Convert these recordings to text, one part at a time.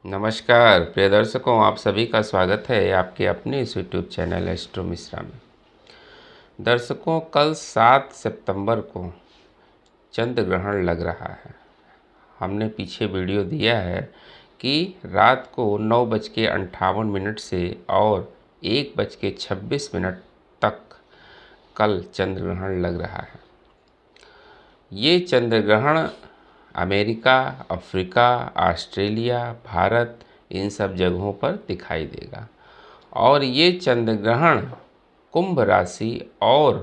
नमस्कार प्रिय दर्शकों, आप सभी का स्वागत है आपके अपने इस यूट्यूब चैनल एस्ट्रो मिश्रा में। दर्शकों, कल 7 सितंबर को चंद्र ग्रहण लग रहा है। हमने पीछे वीडियो दिया है कि रात को 9:58 से और 1:26 तक कल चंद्र ग्रहण लग रहा है। ये चंद्र ग्रहण अमेरिका, अफ्रीका, ऑस्ट्रेलिया, भारत, इन सब जगहों पर दिखाई देगा। और ये चंद्र ग्रहण कुंभ राशि और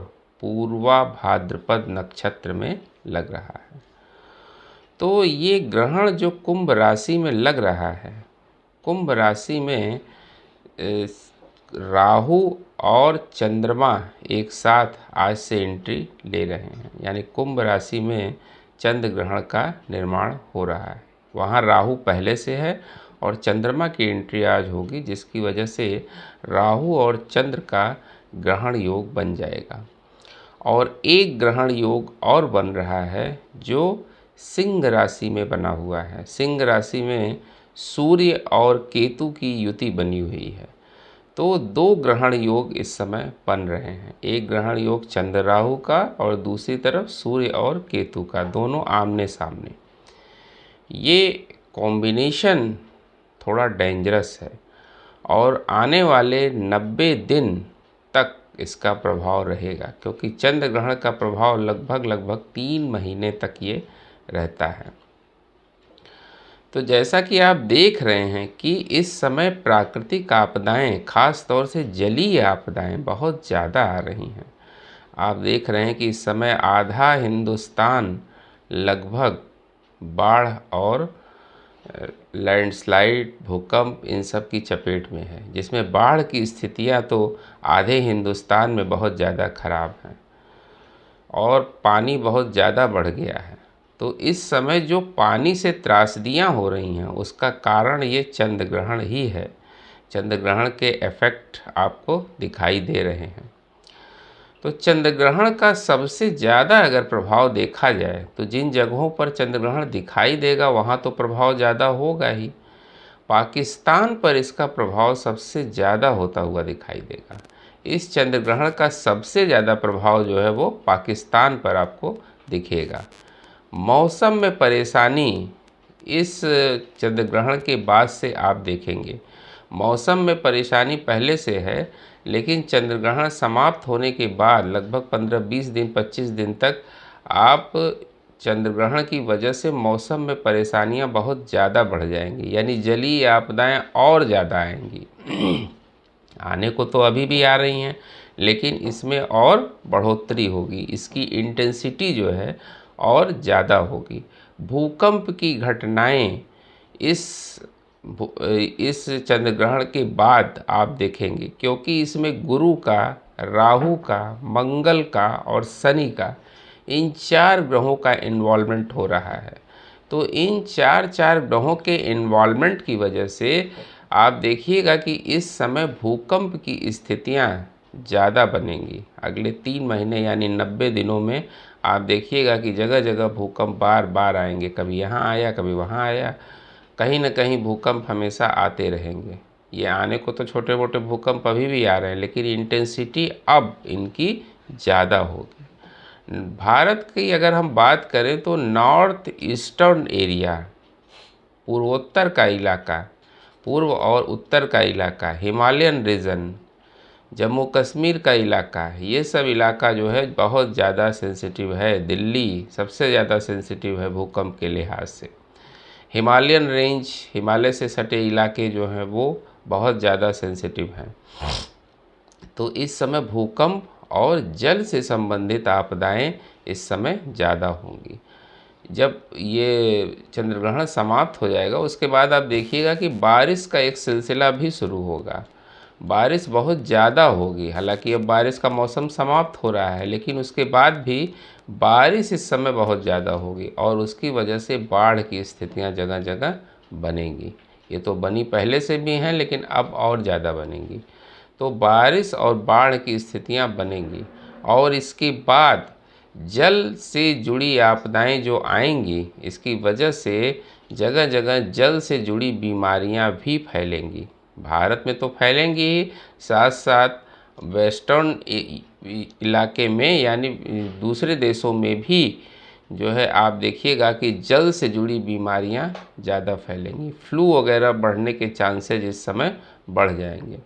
पूर्वा भाद्रपद नक्षत्र में लग रहा है। तो ये ग्रहण जो कुंभ राशि में लग रहा है, कुंभ राशि में राहु और चंद्रमा एक साथ आज से एंट्री ले रहे हैं, यानी कुंभ राशि में चंद्र ग्रहण का निर्माण हो रहा है। वहाँ राहु पहले से है और चंद्रमा की एंट्री आज होगी, जिसकी वजह से राहु और चंद्र का ग्रहण योग बन जाएगा। और एक ग्रहण योग और बन रहा है जो सिंह राशि में बना हुआ है। सिंह राशि में सूर्य और केतु की युति बनी हुई है। तो दो ग्रहण योग इस समय बन रहे हैं। एक ग्रहण योग चंद्र राहु का और दूसरी तरफ सूर्य और केतु का, दोनों आमने सामने। ये कॉम्बिनेशन थोड़ा डेंजरस है और आने वाले 90 दिन तक इसका प्रभाव रहेगा, क्योंकि चंद्र ग्रहण का प्रभाव लगभग 3 महीने तक ये रहता है। तो जैसा कि आप देख रहे हैं कि इस समय प्राकृतिक आपदाएं, खास तौर से जलीय आपदाएं बहुत ज़्यादा आ रही हैं। आप देख रहे हैं कि इस समय आधा हिंदुस्तान लगभग बाढ़ और लैंडस्लाइड, भूकंप, इन सब की चपेट में है, जिसमें बाढ़ की स्थितियां तो आधे हिंदुस्तान में बहुत ज़्यादा खराब हैं और पानी बहुत ज़्यादा बढ़ गया है। तो इस समय जो पानी से त्रासदियाँ हो रही हैं, उसका कारण ये चंद्र ग्रहण ही है। चंद्र ग्रहण के इफ़ेक्ट आपको दिखाई दे रहे हैं। तो चंद्र ग्रहण का सबसे ज़्यादा अगर प्रभाव देखा जाए तो जिन जगहों पर चंद्र ग्रहण दिखाई देगा वहाँ तो प्रभाव ज़्यादा होगा ही। पाकिस्तान पर इसका प्रभाव सबसे ज़्यादा होता हुआ दिखाई देगा। इस चंद्र ग्रहण का सबसे ज़्यादा प्रभाव जो है वो पाकिस्तान पर आपको दिखेगा। मौसम में परेशानी इस चंद्र ग्रहण के बाद से आप देखेंगे। मौसम में परेशानी पहले से है, लेकिन चंद्र ग्रहण समाप्त होने के बाद लगभग 15-20 दिन, 25 दिन तक आप चंद्र ग्रहण की वजह से मौसम में परेशानियां बहुत ज़्यादा बढ़ जाएंगी, यानी जलीय आपदाएं और ज़्यादा आएंगी। आने को तो अभी भी आ रही हैं, लेकिन इसमें और बढ़ोतरी होगी, इसकी इंटेंसिटी जो है और ज़्यादा होगी। भूकंप की घटनाएं इस चंद्र ग्रहण के बाद आप देखेंगे, क्योंकि इसमें गुरु का, राहु का, मंगल का और शनि का, इन 4 ग्रहों का इन्वॉल्वमेंट हो रहा है। तो इन चार ग्रहों के इन्वॉल्वमेंट की वजह से आप देखिएगा कि इस समय भूकंप की स्थितियां ज़्यादा बनेंगी। अगले 3 महीने यानी 90 दिनों में आप देखिएगा कि जगह जगह भूकंप बार बार आएंगे। कभी यहाँ आया, कभी वहाँ आया, कहीं न कहीं भूकंप हमेशा आते रहेंगे। ये आने को तो छोटे मोटे भूकंप अभी भी आ रहे हैं, लेकिन इंटेंसिटी अब इनकी ज़्यादा होगी। भारत की अगर हम बात करें तो नॉर्थ ईस्टर्न एरिया, पूर्वोत्तर का इलाका, पूर्व और उत्तर का इलाका, हिमालयन रीजन, जम्मू कश्मीर का इलाका, ये सब इलाका जो है बहुत ज़्यादा सेंसिटिव है। दिल्ली सबसे ज़्यादा सेंसिटिव है भूकंप के लिहाज से। हिमालयन रेंज, हिमालय से सटे इलाके जो हैं वो बहुत ज़्यादा सेंसिटिव हैं। तो इस समय भूकंप और जल से संबंधित आपदाएं इस समय ज़्यादा होंगी। जब ये चंद्र ग्रहण समाप्त हो जाएगा उसके बाद आप देखिएगा कि बारिश का एक सिलसिला भी शुरू होगा। बारिश बहुत ज़्यादा होगी। हालांकि अब बारिश का मौसम समाप्त हो रहा है, लेकिन उसके बाद भी बारिश इस समय बहुत ज़्यादा होगी और उसकी वजह से बाढ़ की स्थितियां जगह जगह बनेंगी। ये तो बनी पहले से भी हैं, लेकिन अब और ज़्यादा बनेंगी। तो बारिश और बाढ़ की स्थितियां बनेंगी और इसके बाद जल से जुड़ी आपदाएं जो आएंगी, इसकी वजह से जगह जगह जल से जुड़ी बीमारियां भी फैलेंगी। भारत में तो फैलेंगी ही, साथ साथ वेस्टर्न इलाके में यानी दूसरे देशों में भी जो है आप देखिएगा कि जल से जुड़ी बीमारियां ज़्यादा फैलेंगी। फ्लू वगैरह बढ़ने के चांसेज इस समय बढ़ जाएंगे।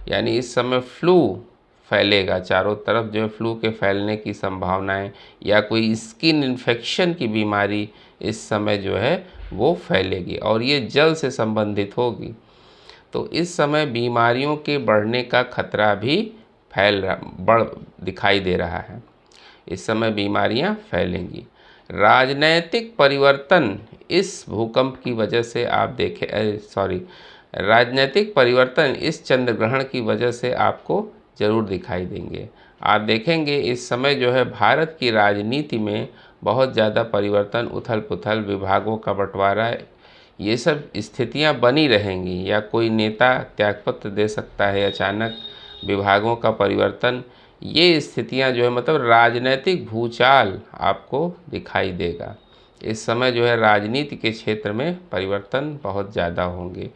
यानी इस समय फ्लू फैलेगा, चारों तरफ जो है फ्लू के फैलने की संभावनाएं, या कोई स्किन इन्फेक्शन की बीमारी इस समय जो है वो फैलेगी और ये जल से संबंधित होगी। तो इस समय बीमारियों के बढ़ने का खतरा भी बढ़ दिखाई दे रहा है। इस समय बीमारियां फैलेंगी। राजनैतिक परिवर्तन इस भूकंप की वजह से आप राजनीतिक परिवर्तन इस चंद्र ग्रहण की वजह से आपको ज़रूर दिखाई देंगे। आप देखेंगे इस समय जो है भारत की राजनीति में बहुत ज़्यादा परिवर्तन, उथल पुथल, विभागों का बंटवारा, ये सब स्थितियां बनी रहेंगी। या कोई नेता त्यागपत्र दे सकता है अचानक, विभागों का परिवर्तन, ये स्थितियां जो है मतलब राजनीतिक भूचाल आपको दिखाई देगा। इस समय जो है राजनीति के क्षेत्र में परिवर्तन बहुत ज़्यादा होंगे।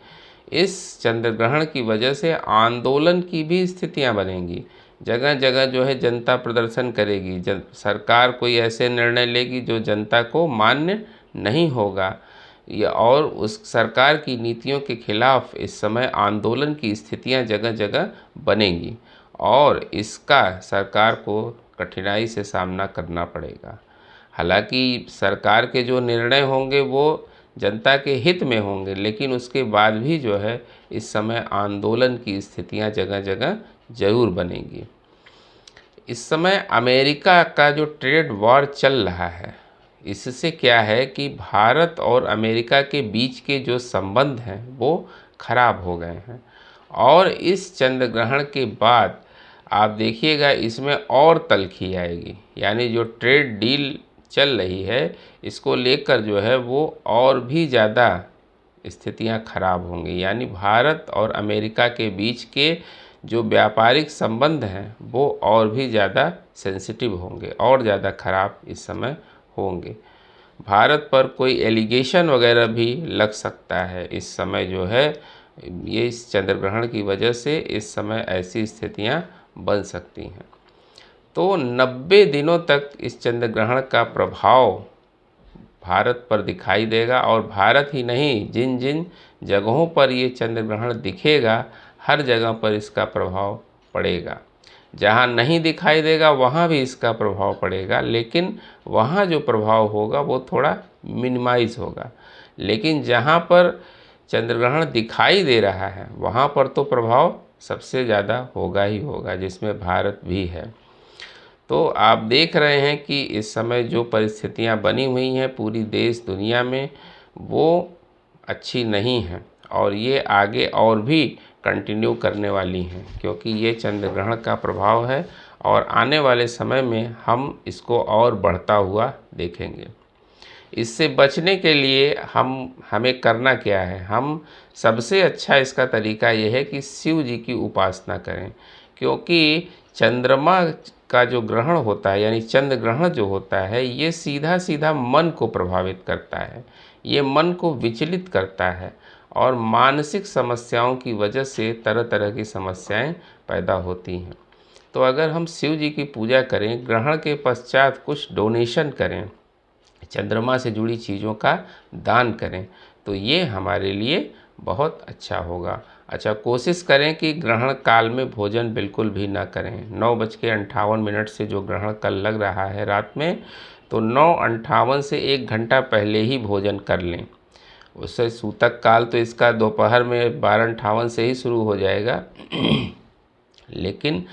इस चंद्र ग्रहण की वजह से आंदोलन की भी स्थितियां बनेंगी। जगह जगह जो है जनता प्रदर्शन करेगी, सरकार कोई ऐसे निर्णय लेगी जो जनता को मान्य नहीं होगा, या और उस सरकार की नीतियों के खिलाफ इस समय आंदोलन की स्थितियां जगह जगह बनेंगी और इसका सरकार को कठिनाई से सामना करना पड़ेगा। हालांकि सरकार के जो निर्णय होंगे वो जनता के हित में होंगे, लेकिन उसके बाद भी जो है इस समय आंदोलन की स्थितियां जगह जगह जरूर बनेंगी। इस समय अमेरिका का जो ट्रेड वॉर चल रहा है, इससे क्या है कि भारत और अमेरिका के बीच के जो संबंध हैं वो खराब हो गए हैं। और इस चंद्र ग्रहण के बाद आप देखिएगा इसमें और तल्खी आएगी। यानी जो ट्रेड डील चल रही है इसको लेकर जो है वो और भी ज़्यादा स्थितियां खराब होंगी। यानी भारत और अमेरिका के बीच के जो व्यापारिक संबंध हैं वो और भी ज़्यादा सेंसिटिव होंगे और ज़्यादा खराब इस समय होंगे। भारत पर कोई एलिगेशन वगैरह भी लग सकता है इस समय जो है, ये इस चंद्र ग्रहण की वजह से इस समय ऐसी स्थितियां बन सकती हैं। तो 90 दिनों तक इस चंद्र ग्रहण का प्रभाव भारत पर दिखाई देगा और भारत ही नहीं, जिन जिन जगहों पर ये चंद्र ग्रहण दिखेगा हर जगह पर इसका प्रभाव पड़ेगा। जहाँ नहीं दिखाई देगा वहाँ भी इसका प्रभाव पड़ेगा, लेकिन वहाँ जो प्रभाव होगा वो थोड़ा मिनिमाइज होगा। लेकिन जहाँ पर चंद्र ग्रहण दिखाई दे रहा है वहाँ पर तो प्रभाव सबसे ज़्यादा होगा ही होगा, जिसमें भारत भी है। तो आप देख रहे हैं कि इस समय जो परिस्थितियां बनी हुई हैं पूरी देश दुनिया में वो अच्छी नहीं हैं और ये आगे और भी कंटिन्यू करने वाली हैं, क्योंकि ये चंद्र ग्रहण का प्रभाव है और आने वाले समय में हम इसको और बढ़ता हुआ देखेंगे। इससे बचने के लिए हमें करना क्या है? हम सबसे अच्छा इसका तरीका ये है कि शिव जी की उपासना करें, क्योंकि चंद्रमा का जो ग्रहण होता है यानी चंद्र ग्रहण जो होता है ये सीधा सीधा मन को प्रभावित करता है, ये मन को विचलित करता है और मानसिक समस्याओं की वजह से तरह तरह की समस्याएं पैदा होती हैं। तो अगर हम शिव जी की पूजा करें, ग्रहण के पश्चात कुछ डोनेशन करें, चंद्रमा से जुड़ी चीज़ों का दान करें, तो ये हमारे लिए बहुत अच्छा होगा। अच्छा, कोशिश करें कि ग्रहण काल में भोजन बिल्कुल भी ना करें। 9:58 से जो ग्रहण कल लग रहा है रात में, तो 9:58 से 1 घंटा पहले ही भोजन कर लें। उससे सूतक काल तो इसका दोपहर में 12:58 से ही शुरू हो जाएगा लेकिन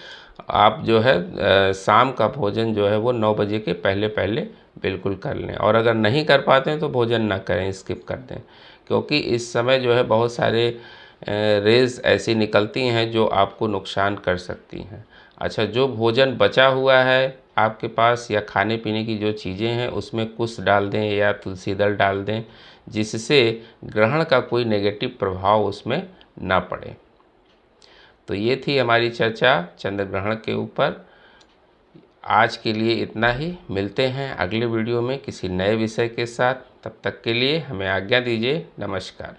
आप जो है शाम का भोजन जो है वो 9 बजे के पहले पहले बिल्कुल कर लें। और अगर नहीं कर पाते हैं तो भोजन ना करें, स्किप कर दें, क्योंकि इस समय जो है बहुत सारे रेज़ ऐसी निकलती हैं जो आपको नुकसान कर सकती हैं। अच्छा, जो भोजन बचा हुआ है आपके पास या खाने पीने की जो चीज़ें हैं उसमें कुश डाल दें या तुलसी दल डाल दें, जिससे ग्रहण का कोई नेगेटिव प्रभाव उसमें ना पड़े। तो ये थी हमारी चर्चा चंद्र ग्रहण के ऊपर। आज के लिए इतना ही। मिलते हैं अगले वीडियो में किसी नए विषय के साथ। तब तक के लिए हमें आज्ञा दीजिए। नमस्कार।